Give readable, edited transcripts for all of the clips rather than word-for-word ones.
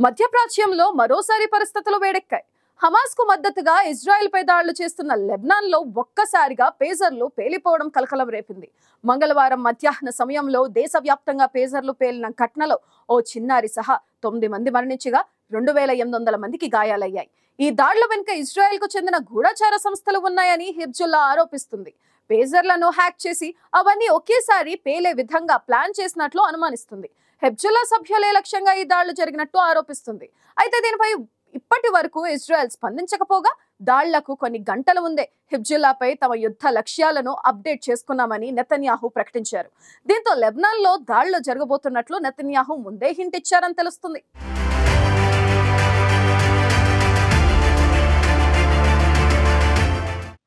మధ్యప్రాచ్యంలో మరోసారి పరిస్థితులు వేడెక్కాయి. హమాస్ కు మద్దతుగా ఇజ్రాయెల్ పై దాడులు చేస్తున్న లెబనాన్ లో ఒక్కసారిగా పేజర్లు పేలిపోవడం కలకలం రేపింది. మంగళవారం మధ్యాహ్న సమయంలో దేశవ్యాప్తంగా పేజర్లు పేలిన ఘటనలో ఓ చిన్నారి సహా 9 మంది మరణించగా 2800 మందికి గాయాలయ్యాయి. ఈ దాడుల వెనుక ఇజ్రాయెల్ కు చెందిన గూఢచార సంస్థలు ఉన్నాయని హిజ్బుల్లా ఆరోపిస్తుంది. పేజర్లను హ్యాక్ చేసి అవన్నీ ఒకేసారి పేలే విధంగా ప్లాన్ చేసినట్లు అనుమానిస్తుంది. హిజ్బుల్లా సభ్యులే లక్ష్యంగా ఈ దాడులు జరిగినట్టు ఆరోపిస్తుంది. అయితే దీనిపై ఇప్పటి వరకు ఇజ్రాయెల్ స్పందించకపోగా దాళ్లకు కొన్ని గంటల ముందే హిజ్బుల్లాపై తమ యుద్ధ లక్ష్యాలను అప్డేట్ చేసుకున్నామని నెతన్యాహు ప్రకటించారు. దీంతో లెబనాన్ లో దాడులు జరగబోతున్నట్లు నెతన్యాహు ముందే హింట్ ఇచ్చారని తెలుస్తుంది.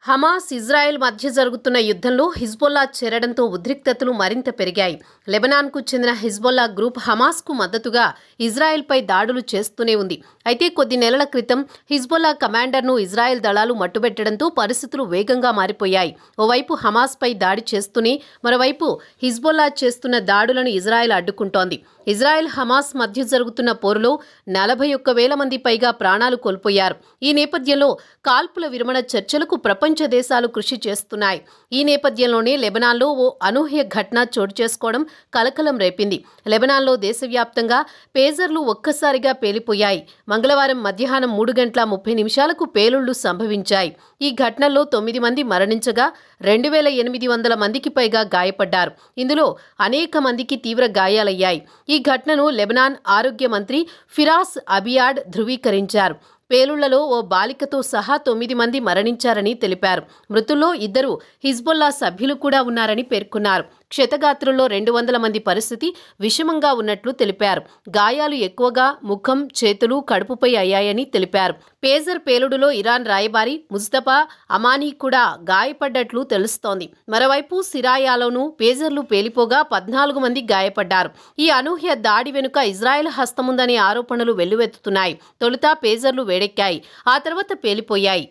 హమాస్ ఇజ్రాయెల్ మధ్య జరుగుతున్న యుద్ధంలో హిజ్బుల్లా చేరడంతో ఉద్రిక్తతలు మరింత పెరిగాయి. లెబనాన్కు చెందిన హిజ్బుల్లా గ్రూప్ హమాస్కు మద్దతుగా ఇజ్రాయెల్పై దాడులు చేస్తూనే ఉంది. అయితే కొద్ది నెలల క్రితం హిజ్బుల్లా కమాండర్ను ఇజ్రాయెల్ దళాలు మట్టుబెట్టడంతో పరిస్థితులు వేగంగా మారిపోయాయి. ఓవైపు హమాస్పై దాడి చేస్తూనే మరోవైపు హిజ్బుల్లా చేస్తున్న దాడులను ఇజ్రాయెల్ అడ్డుకుంటోంది. ఇజ్రాయెల్ హమాస్ మధ్య జరుగుతున్న పోరులో 41,000 మంది పైగా ప్రాణాలు కోల్పోయారు. ఈ నేపథ్యంలో కాల్పుల విరమణ చర్చలకు ప్రపంచ దేశాలు కృషి చేస్తున్నాయి. ఈ నేపథ్యంలోనే లెబనాన్లో ఓ అనూహ్య ఘటన చోటు చేసుకోవడం కలకలం రేపింది. లెబనాన్లో దేశవ్యాప్తంగా పేజర్లు ఒక్కసారిగా పేలిపోయాయి. మంగళవారం మధ్యాహ్నం 3:30 పేలుళ్లు సంభవించాయి. ఈ ఘటనలో 9 మంది మరణించగా 2800 మందికి పైగా గాయపడ్డారు. ఇందులో అనేక మందికి తీవ్ర గాయాలయ్యాయి. ఈ ఘటనను లెబనాన్ ఆరోగ్య మంత్రి ఫిరాస్ అబియాడ్ ధృవీకరించారు. పేలుళ్లలో ఓ బాలికతో సహా 9 మంది మరణించారని తెలిపారు. మృతుల్లో 2 హిజ్బుల్లా సభ్యులు కూడా ఉన్నారని పేర్కొన్నారు. క్షతగాత్రుల్లో 200 మంది పరిస్థితి విషమంగా ఉన్నట్లు తెలిపారు. గాయాలు ఎక్కువగా ముఖం, చేతులు, కడుపుపై అయ్యాయని తెలిపారు. పేజర్ పేలుడులో ఇరాన్ రాయబారి ముస్తఫా అమానీ కూడా గాయపడ్డట్లు తెలుస్తోంది. మరోవైపు సిరాయాలోనూ పేజర్లు పేలిపోగా 14 మంది గాయపడ్డారు. ఈ అనూహ్య దాడి వెనుక ఇజ్రాయెల్ హస్తముందనే ఆరోపణలు వెల్లువెత్తుతున్నాయి. తొలుత పేజర్లు వేడెక్కాయి, ఆ తర్వాత పేలిపోయాయి.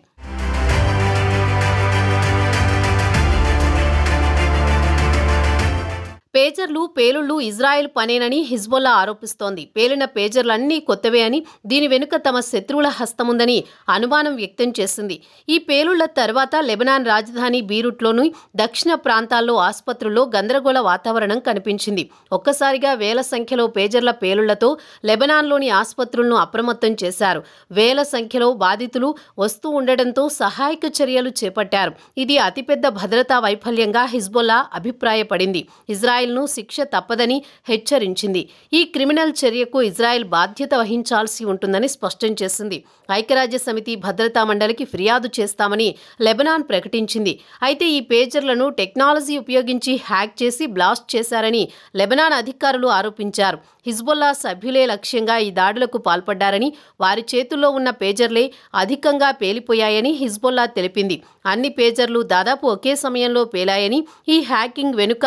పేజర్లు పేలుళ్లు ఇజ్రాయెల్ పనేనని హిజ్బుల్లా ఆరోపిస్తోంది. పేలిన పేజర్లన్నీ కొత్తవే అని, దీని వెనుక తమ శత్రువుల హస్తముందని అనుమానం వ్యక్తం చేసింది. ఈ పేలుళ్ల తర్వాత లెబనాన్ రాజధాని బీరూట్లోని దక్షిణ ప్రాంతాల్లో ఆసుపత్రుల్లో గందరగోళ వాతావరణం కనిపించింది. ఒక్కసారిగా వేల సంఖ్యలో పేజర్ల పేలుళ్లతో లెబనాన్లోని ఆసుపత్రులను అప్రమత్తం చేశారు. వేల సంఖ్యలో బాధితులు వస్తూ ఉండటంతో సహాయక చర్యలు చేపట్టారు. ఇది అతిపెద్ద భద్రతా వైఫల్యంగా హిజ్బుల్లా అభిప్రాయపడింది. ఇజ్రాయెల్ను శిక్ష తప్పదని హెచ్చరించింది. ఈ క్రిమినల్ చర్యకు ఇజ్రాయెల్ బాధ్యత వహించాల్సి ఉంటుందని స్పష్టం చేసింది. ఐక్యరాజ్య సమితి భద్రతా మండలికి ఫిర్యాదు చేస్తామని లెబనాన్ ప్రకటించింది. అయితే ఈ పేజర్లను టెక్నాలజీ ఉపయోగించి హ్యాక్ చేసి బ్లాస్ట్ చేశారని లెబనాన్ అధికారులు ఆరోపించారు. హిజ్బుల్లా సభ్యులే లక్ష్యంగా ఈ దాడులకు పాల్పడ్డారని, వారి చేతుల్లో ఉన్న పేజర్లే అధికంగా పేలిపోయాయని హిజ్బుల్లా తెలిపింది. అన్ని పేజర్లు దాదాపు ఒకే సమయంలో పేలాయని, ఈ హ్యాకింగ్ వెనుక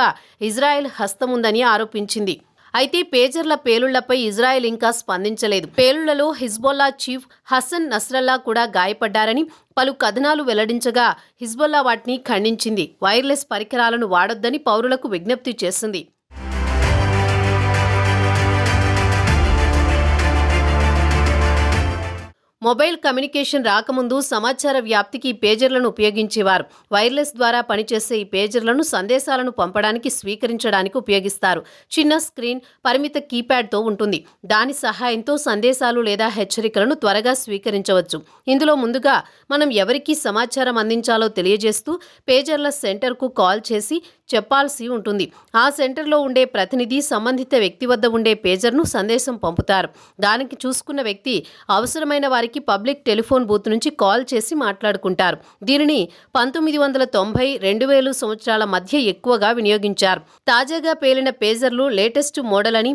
ఇజ్రాయెల్ హస్తముందని ఆరోపించింది. అయితే పేజర్ల పేలుళ్లపై ఇజ్రాయెల్ ఇంకా స్పందించలేదు. పేలుళ్లలో హిజ్బుల్లా చీఫ్ హసన్ నస్రల్లా కూడా గాయపడ్డారని పలు కథనాలు వెల్లడించగా హిజ్బుల్లా వాటిని ఖండించింది. వైర్లెస్ పరికరాలను వాడొద్దని పౌరులకు విజ్ఞప్తి చేసింది. మొబైల్ కమ్యూనికేషన్ రాకముందు సమాచార వ్యాప్తికి ఈ పేజర్లను ఉపయోగించేవారు. వైర్లెస్ ద్వారా పనిచేసే ఈ పేజర్లను సందేశాలను పంపడానికి, స్వీకరించడానికి ఉపయోగిస్తారు. చిన్న స్క్రీన్, పరిమిత కీప్యాడ్తో ఉంటుంది. దాని సహాయంతో సందేశాలు లేదా హెచ్చరికలను త్వరగా స్వీకరించవచ్చు. ఇందులో ముందుగా మనం ఎవరికి సమాచారం అందించాలో తెలియజేస్తూ పేజర్ల సెంటర్కు కాల్ చేసి చెప్పాల్సి ఉంటుంది. ఆ సెంటర్లో ఉండే ప్రతినిధి సంబంధిత వ్యక్తి వద్ద ఉండే పేజర్ను సందేశం పంపుతారు. దానికి చూసుకున్న వ్యక్తి అవసరమైన వారికి పబ్లిక్ టెలిఫోన్ బూత్ నుంచి కాల్ చేసి మాట్లాడుకుంటారు. దీనిని 1990-2000 సంవత్సరాల మధ్య ఎక్కువగా వినియోగించారు. తాజాగా పేలిన పేజర్లు లేటెస్ట్ మోడల్ అని,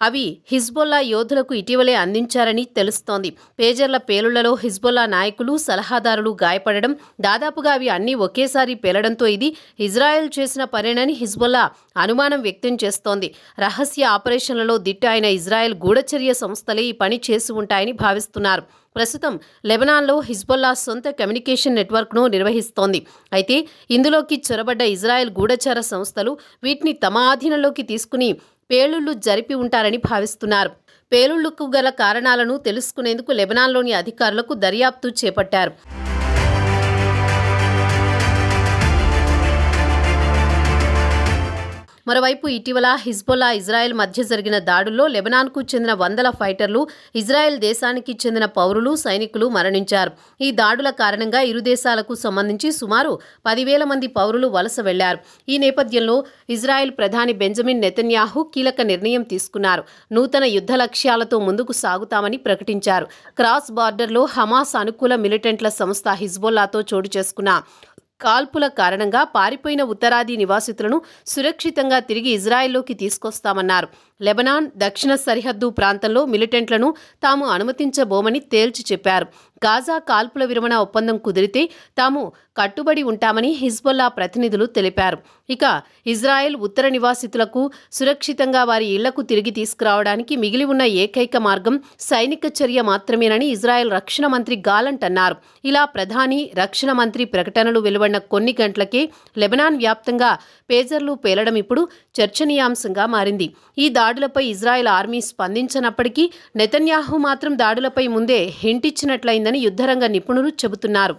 అవి హిజ్బుల్లా యోధులకు ఇటీవలే అందించారని తెలుస్తోంది. పేజర్ల పేలుళ్లలో హిజ్బుల్లా నాయకులు, సలహాదారులు గాయపడడం, దాదాపుగా అవి అన్నీ ఒకేసారి పేలడంతో ఇది ఇజ్రాయెల్ చేసిన పనేనని హిజ్బుల్లా అనుమానం వ్యక్తం చేస్తోంది. రహస్య ఆపరేషన్లలో దిట్ట అయిన ఇజ్రాయెల్ గూఢచర్య సంస్థలే ఈ పని చేసి ఉంటాయని భావిస్తున్నారు. ప్రస్తుతం లెబనాన్లో హిజ్బుల్లా సొంత కమ్యూనికేషన్ నెట్వర్క్ను నిర్వహిస్తోంది. అయితే ఇందులోకి చొరబడ్డ ఇజ్రాయెల్ గూఢచార సంస్థలు వీటిని తమ ఆధీనంలోకి తీసుకుని పేలుళ్లు జరిపి ఉంటారని భావిస్తున్నారు. పేలుళ్లకు గల కారణాలను తెలుసుకునేందుకు లెబనాన్లోని అధికారులకు దర్యాప్తు చేపట్టారు. మరోవైపు ఇటీవల హిజ్బుల్లా ఇజ్రాయెల్ మధ్య జరిగిన దాడుల్లో లెబనాన్కు చెందిన వందల ఫైటర్లు, ఇజ్రాయెల్ దేశానికి చెందిన పౌరులు, సైనికులు మరణించారు. ఈ దాడుల కారణంగా ఇరు దేశాలకు సంబంధించి సుమారు 10,000 మంది పౌరులు వలస వెళ్లారు. ఈ నేపథ్యంలో ఇజ్రాయెల్ ప్రధాని బెంజమిన్ నెతన్యాహు కీలక నిర్ణయం తీసుకున్నారు. నూతన యుద్ధ లక్ష్యాలతో ముందుకు సాగుతామని ప్రకటించారు. క్రాస్ బార్డర్లో హమాస్ అనుకూల మిలిటెంట్ల సంస్థ హిజ్బుల్లాతో చోటు చేసుకున్న కాల్పుల కారణంగా పారిపోయిన ఉత్తరాది నివాసితులను సురక్షితంగా తిరిగి ఇజ్రాయెల్లోకి తీసుకొస్తామన్నారు. లెబనాన్ దక్షిణ సరిహద్దు ప్రాంతంలో మిలిటెంట్లను తాము అనుమతించబోమని తేల్చి చెప్పారు. గాజా కాల్పుల విరమణ ఒప్పందం కుదిరితే తాము కట్టుబడి ఉంటామని హిజ్బుల్లా ప్రతినిధులు తెలిపారు. ఇక ఇజ్రాయెల్ ఉత్తర నివాసితులకు సురక్షితంగా వారి ఇళ్లకు తిరిగి తీసుకురావడానికి మిగిలి ఉన్న ఏకైక మార్గం సైనిక చర్య మాత్రమేనని ఇజ్రాయెల్ రక్షణ మంత్రి గాలంట్ అన్నారు. ఇలా ప్రధాని, రక్షణ మంత్రి ప్రకటనలు వెలువడిన కొన్ని గంటలకే లెబనాన్ వ్యాప్తంగా పేజర్లు పేలడం ఇప్పుడు చర్చనీయాంశంగా మారింది. ఈ దాడులపై ఇజ్రాయెల్ ఆర్మీ స్పందించనప్పటికీ నెతన్యాహు మాత్రం దాడులపై ముందే హింట్ ఇచ్చినట్లయిందని యుద్ధరంగ నిపుణులు చెబుతున్నారు.